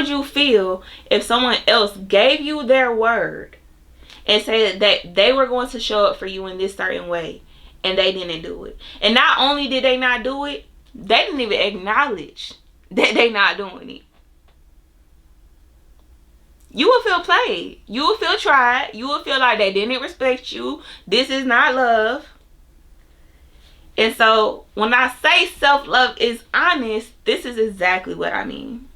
would you feel if someone else gave you their word and said that they were going to show up for you in this certain way and they didn't do it? And not only did they not do it, they didn't even acknowledge that they not doing it. You will feel played. You will feel tried. You will feel like they didn't respect you. This is not love. And so when I say self-love is honest, this is exactly what I mean.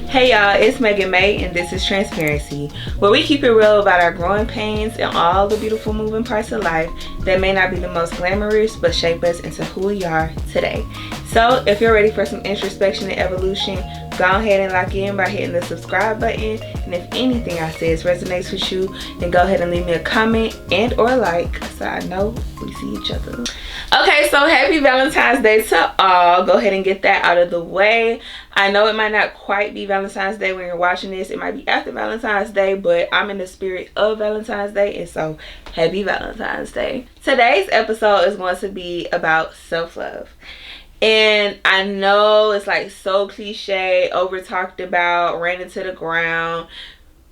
Hey y'all, it's Megan May and this is Transparency, where we keep it real about our growing pains and all the beautiful moving parts of life that may not be the most glamorous but shape us into who we are today. So if you're ready for some introspection and evolution, go ahead and lock in by hitting the subscribe button. And if anything I says resonates with you, then go ahead and leave me a comment and or like so I know we see each other. Okay, so happy Valentine's Day to all. Go ahead and get that out of the way. I know it might not quite be Valentine's Day when you're watching this. It might be after Valentine's Day, but I'm in the spirit of Valentine's Day, and so happy Valentine's Day. Today's episode is going to be about self-love. And I know it's like so cliche, over talked about, ran into the ground.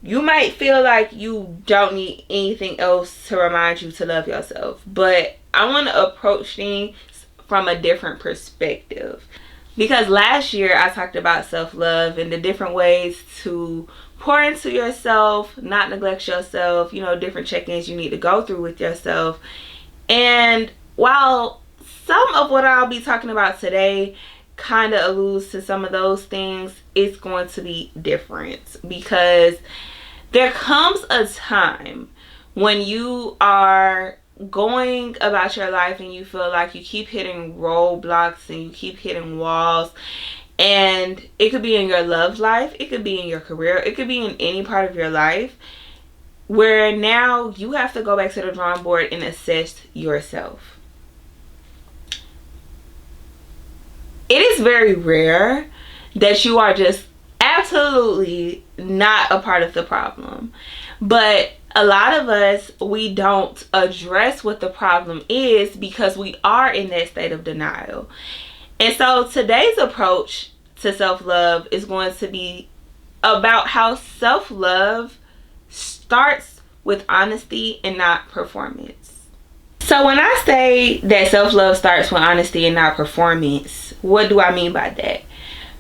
You might feel like you don't need anything else to remind you to love yourself, but I want to approach things from a different perspective. Because last year I talked about self-love and the different ways to pour into yourself, not neglect yourself, you know, different check-ins you need to go through with yourself. And while some of what I'll be talking about today kind of alludes to some of those things, it's going to be different, because there comes a time when you are going about your life and you feel like you keep hitting roadblocks and you keep hitting walls, and it could be in your love life, it could be in your career, it could be in any part of your life, where now you have to go back to the drawing board and assess yourself. It is very rare that you are just absolutely not a part of the problem. But a lot of us, we don't address what the problem is because we are in that state of denial. And so today's approach to self-love is going to be about how self-love starts with honesty and not performance. So when I say that self-love starts with honesty and not performance, what do I mean by that?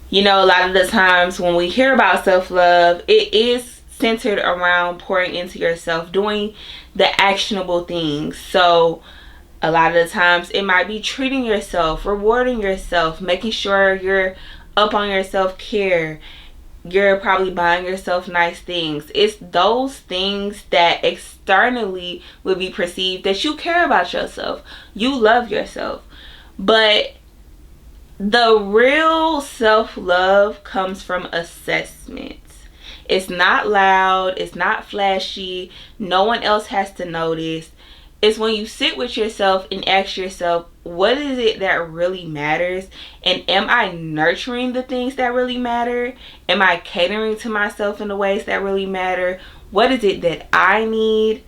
You know, a lot of the times when we hear about self-love, it is centered around pouring into yourself, doing the actionable things. So a lot of the times it might be treating yourself, rewarding yourself, making sure you're up on your self-care. You're probably buying yourself nice things. It's those things that externally would be perceived that you care about yourself. You love yourself. But the real self-love comes from assessment. It's not loud. It's not flashy. No one else has to notice. It's when you sit with yourself and ask yourself, what is it that really matters? And am I nurturing the things that really matter? Am I catering to myself in the ways that really matter? What is it that I need?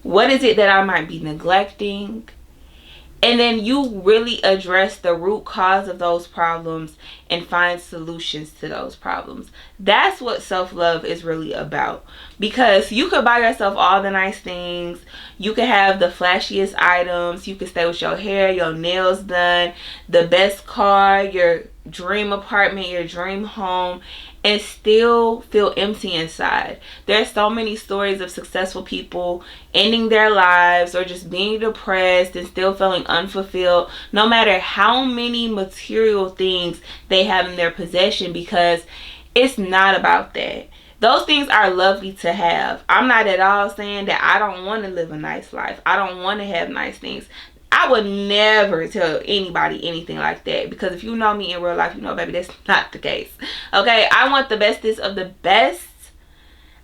What is it that I might be neglecting? And then you really address the root cause of those problems and find solutions to those problems. That's what self-love is really about. Because you could buy yourself all the nice things. You could have the flashiest items. You could stay with your hair, your nails done, the best car, your dream apartment, your dream home, and still feel empty inside. There's so many stories of successful people ending their lives or just being depressed and still feeling unfulfilled, no matter how many material things they have in their possession, because it's not about that. Those things are lovely to have. I'm not at all saying that I don't want to live a nice life. I don't want to have nice things. I would never tell anybody anything like that, because if you know me in real life, you know, baby, that's not the case. Okay, I want the bestest of the best.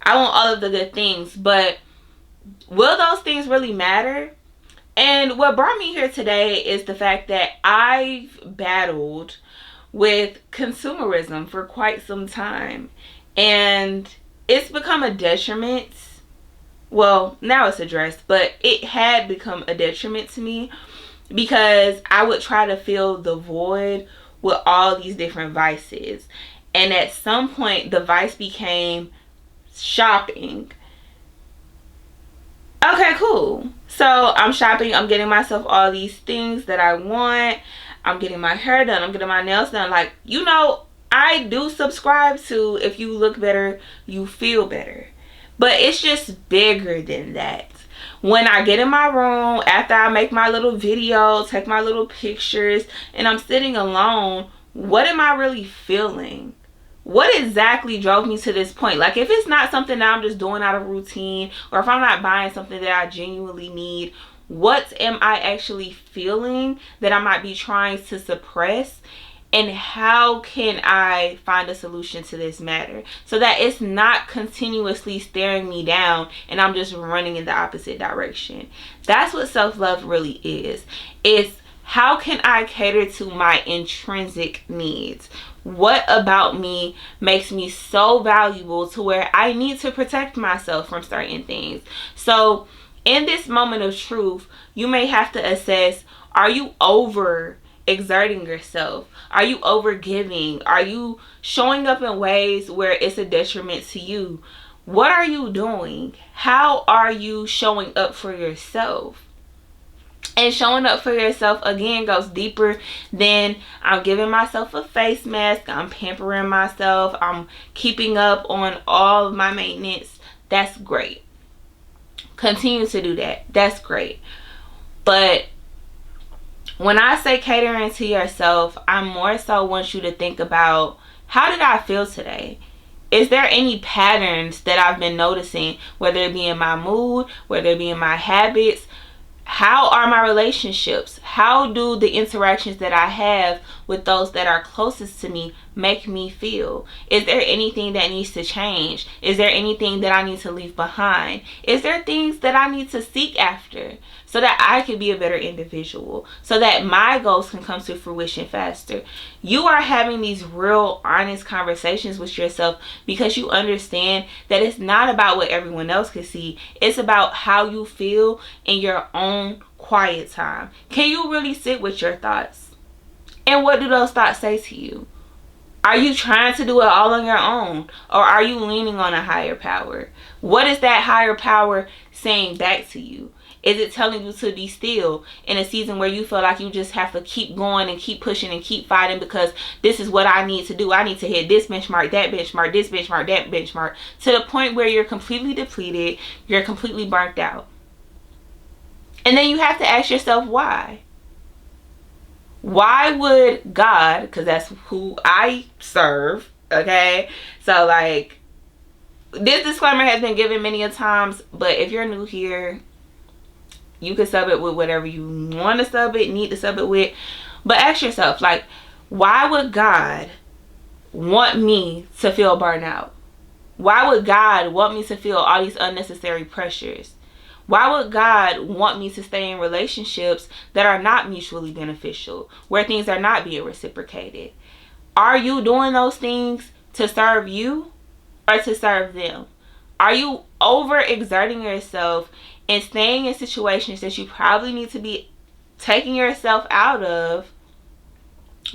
I want all of the good things, but will those things really matter? And what brought me here today is the fact that I've battled with consumerism for quite some time, and it's become a detriment. Well, now it's addressed, but it had become a detriment to me, because I would try to fill the void with all these different vices. And at some point, the vice became shopping. Okay, cool. So I'm shopping. I'm getting myself all these things that I want. I'm getting my hair done. I'm getting my nails done. Like, you know, I do subscribe to if you look better, you feel better. But it's just bigger than that. When I get in my room, after I make my little video, take my little pictures, and I'm sitting alone, what am I really feeling? What exactly drove me to this point? Like, if it's not something that I'm just doing out of routine, or if I'm not buying something that I genuinely need, what am I actually feeling that I might be trying to suppress? And how can I find a solution to this matter so that it's not continuously staring me down and I'm just running in the opposite direction? That's what self-love really is. It's how can I cater to my intrinsic needs? What about me makes me so valuable to where I need to protect myself from certain things? So in this moment of truth, you may have to assess, are you over exerting yourself? Are you over giving? Are you showing up in ways where it's a detriment to you? What are you doing? How are you showing up for yourself? And showing up for yourself, again, goes deeper than I'm giving myself a face mask, I'm pampering myself, I'm keeping up on all of my maintenance. That's great. Continue to do that. That's great. But when I say catering to yourself, I more so want you to think about, how did I feel today? Is there any patterns that I've been noticing, whether it be in my mood, whether it be in my habits? How are my relationships? How do the interactions that I have with those that are closest to me make me feel? Is there anything that needs to change? Is there anything that I need to leave behind? Is there things that I need to seek after so that I can be a better individual, so that my goals can come to fruition faster? You are having these real honest conversations with yourself because you understand that it's not about what everyone else can see. It's about how you feel in your own quiet time. Can you really sit with your thoughts? And what do those thoughts say to you? Are you trying to do it all on your own? Or are you leaning on a higher power? What is that higher power saying back to you? Is it telling you to be still in a season where you feel like you just have to keep going and keep pushing and keep fighting because this is what I need to do? I need to hit this benchmark, that benchmark, this benchmark, that benchmark, to the point where you're completely depleted, you're completely burnt out. And then you have to ask yourself why. Why would God, because that's who I serve, okay? So, like, this disclaimer has been given many a times, but if you're new here, you can sub it with whatever you want to sub it, need to sub it with. But ask yourself, like, why would God want me to feel burnout? Why would God want me to feel all these unnecessary pressures? Why would God want me to stay in relationships that are not mutually beneficial, where things are not being reciprocated? Are you doing those things to serve you or to serve them? Are you overexerting yourself and staying in situations that you probably need to be taking yourself out of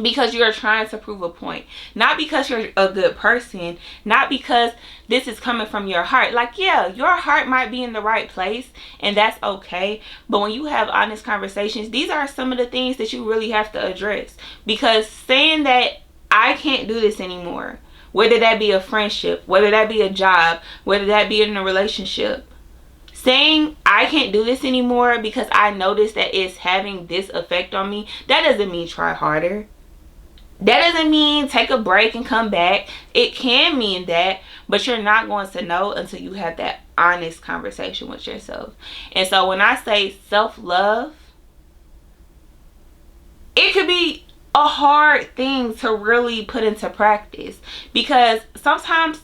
because you're trying to prove a point? Not because you're a good person, not because this is coming from your heart. Like, yeah, your heart might be in the right place and that's okay, but when you have honest conversations, these are some of the things that you really have to address. Because saying that I can't do this anymore, whether that be a friendship, whether that be a job, whether that be in a relationship, saying I can't do this anymore because I notice that it's having this effect on me, that doesn't mean try harder. That doesn't mean take a break and come back. It can mean that, but you're not going to know until you have that honest conversation with yourself. And so when I say self-love, it could be a hard thing to really put into practice because sometimes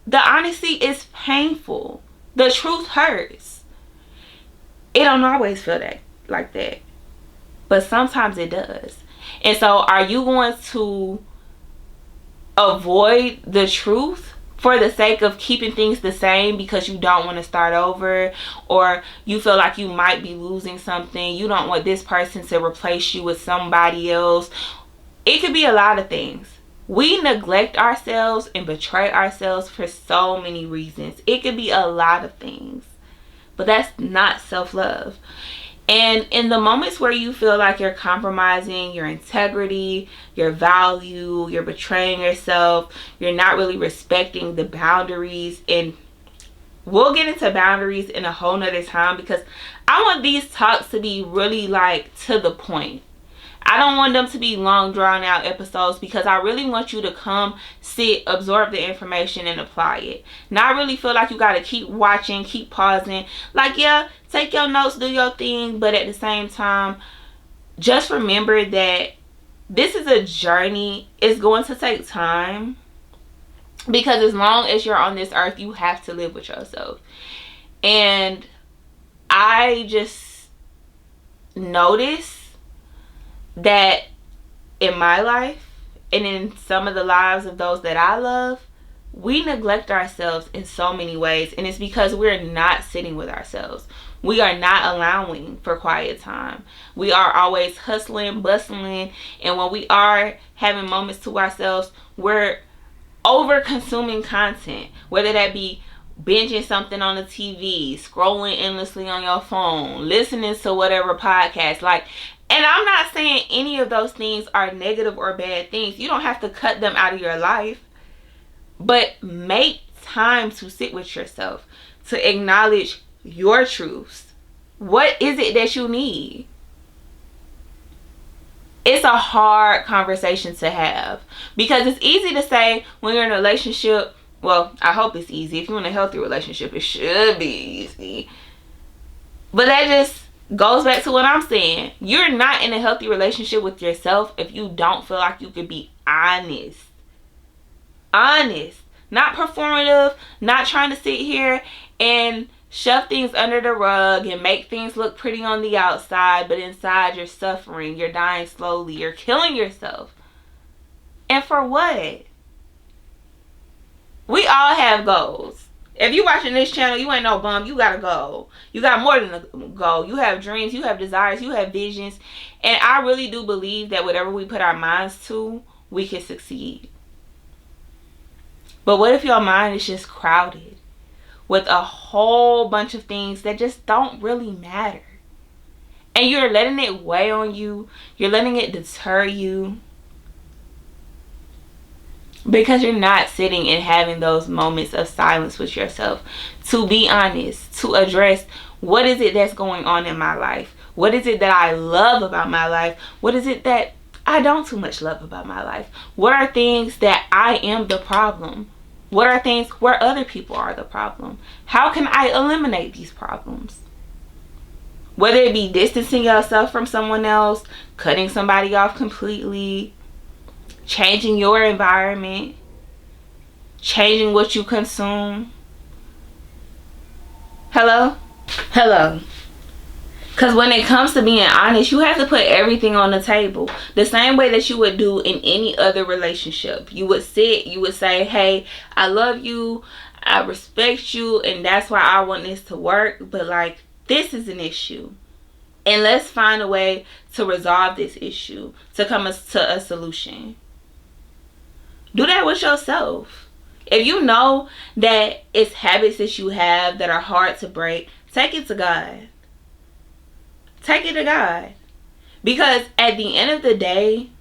the honesty is painful. The truth hurts. It don't always feel like that, but sometimes it does. And so are you going to avoid the truth for the sake of keeping things the same because you don't want to start over, or you feel like you might be losing something? You don't want this person to replace you with somebody else. It could be a lot of things. We neglect ourselves and betray ourselves for so many reasons. It could be a lot of things, but that's not self-love. And in the moments where you feel like you're compromising your integrity, your value, you're betraying yourself, you're not really respecting the boundaries, and we'll get into boundaries in a whole nother time, because I want these talks to be really like to the point. I don't want them to be long drawn out episodes, because I really want you to come, sit, absorb the information and apply it. Not really feel like you got to keep watching, keep pausing. Like, yeah, take your notes, do your thing, but at the same time, just remember that this is a journey. It's going to take time, because as long as you're on this earth, you have to live with yourself. And I just noticed that in my life and in some of the lives of those that I love, we neglect ourselves in so many ways. And it's because we're not sitting with ourselves. We are not allowing for quiet time. We are always hustling, bustling. And when we are having moments to ourselves, we're over consuming content, whether that be binging something on the TV, scrolling endlessly on your phone, listening to whatever podcast. And I'm not saying any of those things are negative or bad things. You don't have to cut them out of your life. But make time to sit with yourself, to acknowledge your truths. What is it that you need? It's a hard conversation to have, because it's easy to say when you're in a relationship. Well, I hope it's easy. If you're in a healthy relationship, it should be easy. But that just goes back to what I'm saying. You're not in a healthy relationship with yourself if you don't feel like you could be honest. Honest. Not performative. Not trying to sit here and shove things under the rug and make things look pretty on the outside, but inside you're suffering. You're dying slowly. You're killing yourself. And for what? We all have goals. If you're watching this channel, you ain't no bum. You got a goal. You got more than a goal. You have dreams. You have desires. You have visions. And I really do believe that whatever we put our minds to, we can succeed. But what if your mind is just crowded with a whole bunch of things that just don't really matter? And you're letting it weigh on you. You're letting it deter you. Because you're not sitting and having those moments of silence with yourself to be honest, to address what is it that's going on in my life? What is it that I love about my life? What is it that I don't too much love about my life? What are things that I am the problem? What are things where other people are the problem? How can I eliminate these problems? Whether it be distancing yourself from someone else, cutting somebody off completely, changing your environment, changing what you consume. Hello? Because when it comes to being honest, you have to put everything on the table. The same way that you would do in any other relationship. You would sit, you would say, hey, I love you, I respect you, and that's why I want this to work. But this is an issue. And let's find a way to resolve this issue, to come to a solution. Do that with yourself. If you know that it's habits that you have that are hard to break, take it to God. Take it to God. Because at the end of the day,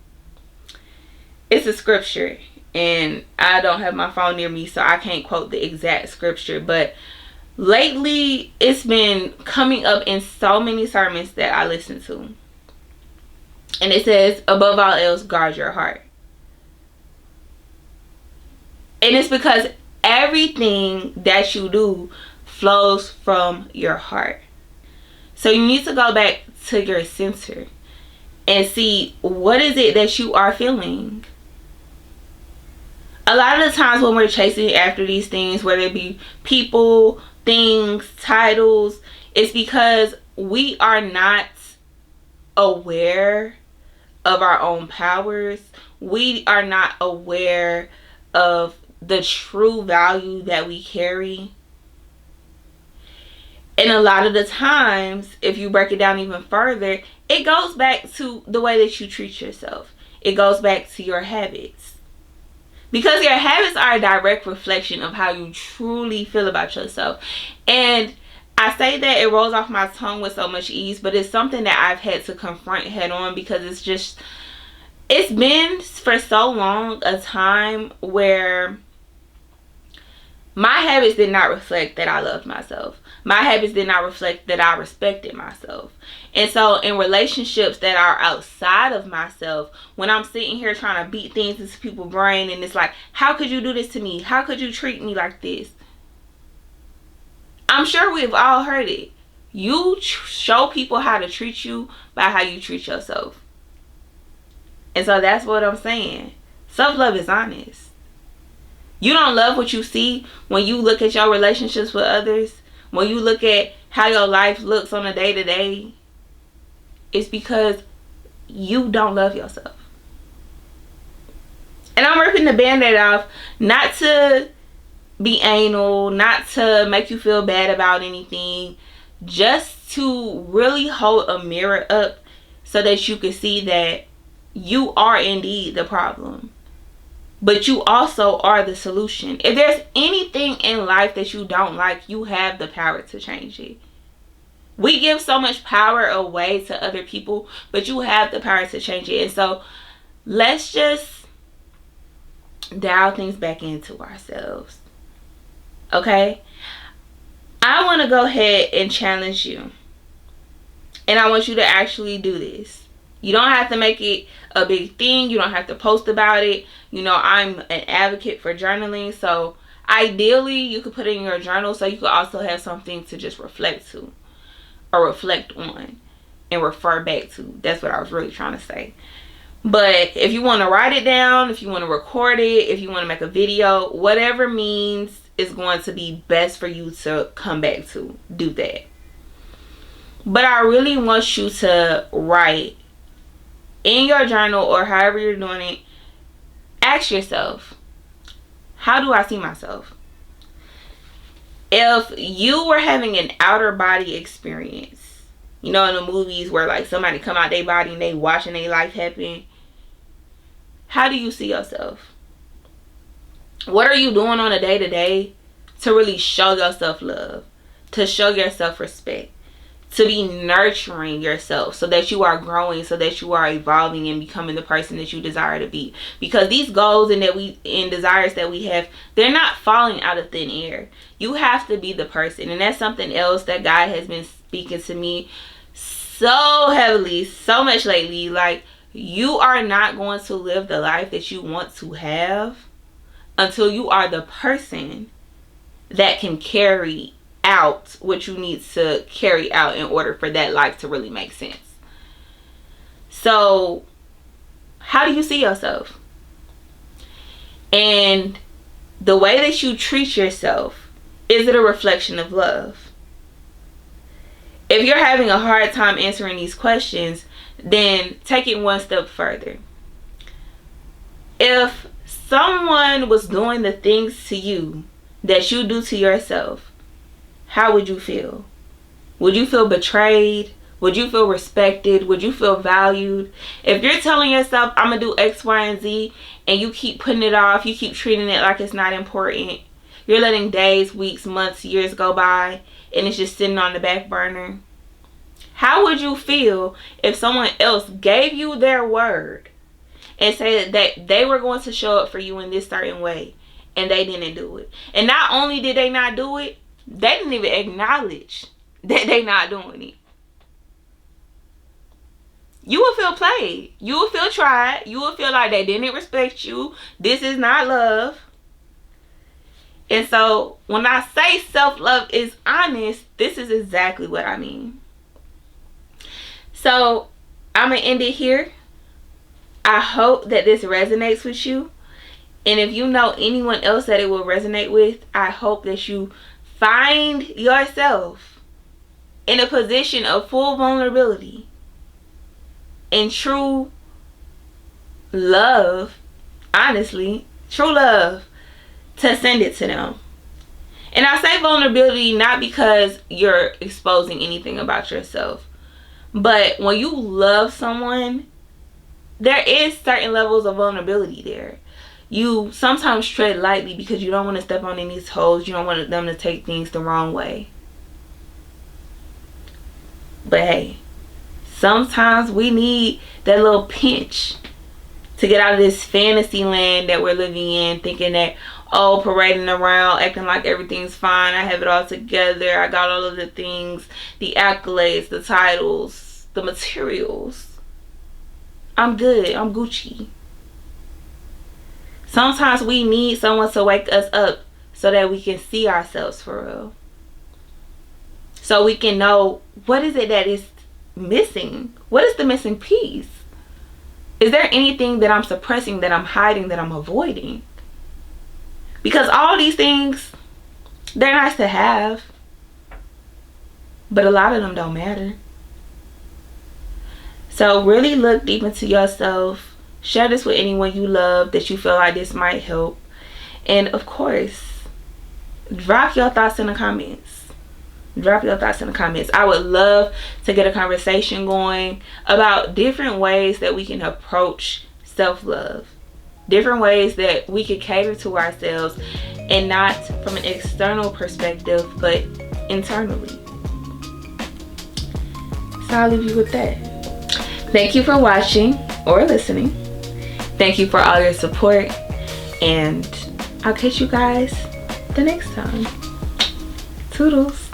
it's a scripture. And I don't have my phone near me, so I can't quote the exact scripture. But lately, it's been coming up in so many sermons that I listen to. And it says, above all else, guard your heart. And it's because everything that you do flows from your heart. So you need to go back to your center and see, what is it that you are feeling? A lot of the times when we're chasing after these things, whether it be people, things, titles, it's because we are not aware of our own powers. We are not aware of the true value that we carry. And a lot of the times, if you break it down even further, it goes back to the way that you treat yourself. it goes back to your habits. Because your habits are a direct reflection of how you truly feel about yourself. And I say that it rolls off my tongue with so much ease, but it's something that I've had to confront head on, because it's been for so long a time where my habits did not reflect that I loved myself. My habits did not reflect that I respected myself. And so in relationships that are outside of myself, when I'm sitting here trying to beat things into people's brain, and it's like, how could you do this to me? How could you treat me like this? I'm sure we've all heard it. You show people how to treat you by how you treat yourself. And so that's what I'm saying. Self-love is honest. You don't love what you see when you look at your relationships with others. When you look at how your life looks on a day-to-day, it's because you don't love yourself. And I'm ripping the band-aid off, not to be anal, not to make you feel bad about anything, just to really hold a mirror up so that you can see that you are indeed the problem, but you also are the solution. If there's anything in life that you don't like, you have the power to change it. We give so much power away to other people, but you have the power to change it. And so let's just dial things back into ourselves. Okay? I want to go ahead and challenge you. And I want you to actually do this. You don't have to make it a big thing. You don't have to post about it. You know, I'm an advocate for journaling. So ideally, you could put it in your journal so you could also have something to just reflect to, or reflect on, and refer back to. That's what I was really trying to say. But if you want to write it down, if you want to record it, if you want to make a video, whatever means is going to be best for you to come back to, do that. But I really want you to write in your journal, or however you're doing it. Ask yourself, how do I see myself? If you were having an outer body experience, you know, in the movies where like somebody come out their body and they watching their life happen, how do you see yourself? What are you doing on a day-to-day to really show yourself love, to show yourself respect, to be nurturing yourself so that you are growing, so that you are evolving and becoming the person that you desire to be? Because these goals and desires that we have, they're not falling out of thin air. You have to be the person. And that's something else that God has been speaking to me so heavily, so much lately. Like, you are not going to live the life that you want to have until you are the person that can carry out what you need to carry out in order for that life to really make sense. So, how do you see yourself? And the way that you treat yourself, is it a reflection of love? If you're having a hard time answering these questions, then take it one step further. If someone was doing the things to you that you do to yourself, how would you feel? Would you feel betrayed? Would you feel respected? Would you feel valued? If you're telling yourself, I'm going to do X, Y, and Z, and you keep putting it off, you keep treating it like it's not important, you're letting days, weeks, months, years go by, and it's just sitting on the back burner, how would you feel if someone else gave you their word and said that they were going to show up for you in this certain way, and they didn't do it? And not only did they not do it, they didn't even acknowledge that they not doing it. You will feel played. You will feel tried. You will feel like they didn't respect you. This is not love. And so when I say self-love is honest, this is exactly what I mean. So I'm going to end it here. I hope that this resonates with you. And if you know anyone else that it will resonate with, I hope that you find yourself in a position of full vulnerability and true love, honestly, true love, to send it to them. And I say vulnerability not because you're exposing anything about yourself, but when you love someone there is certain levels of vulnerability there. You sometimes tread lightly because you don't want to step on any toes. You don't want them to take things the wrong way. But hey, sometimes we need that little pinch to get out of this fantasy land that we're living in, thinking that, oh, parading around, acting like everything's fine, I have it all together, I got all of the things, the accolades, the titles, the materials. I'm good, I'm Gucci. Sometimes we need someone to wake us up so that we can see ourselves for real. So we can know, what is it that is missing? What is the missing piece? Is there anything that I'm suppressing, that I'm hiding, that I'm avoiding? Because all these things, they're nice to have, but a lot of them don't matter. So really look deep into yourself. Share this with anyone you love that you feel like this might help. And of course, drop your thoughts in the comments. Drop your thoughts in the comments. I would love to get a conversation going about different ways that we can approach self-love. Different ways that we can cater to ourselves, and not from an external perspective, but internally. So I'll leave you with that. Thank you for watching or listening. Thank you for all your support, and I'll catch you guys the next time. Toodles.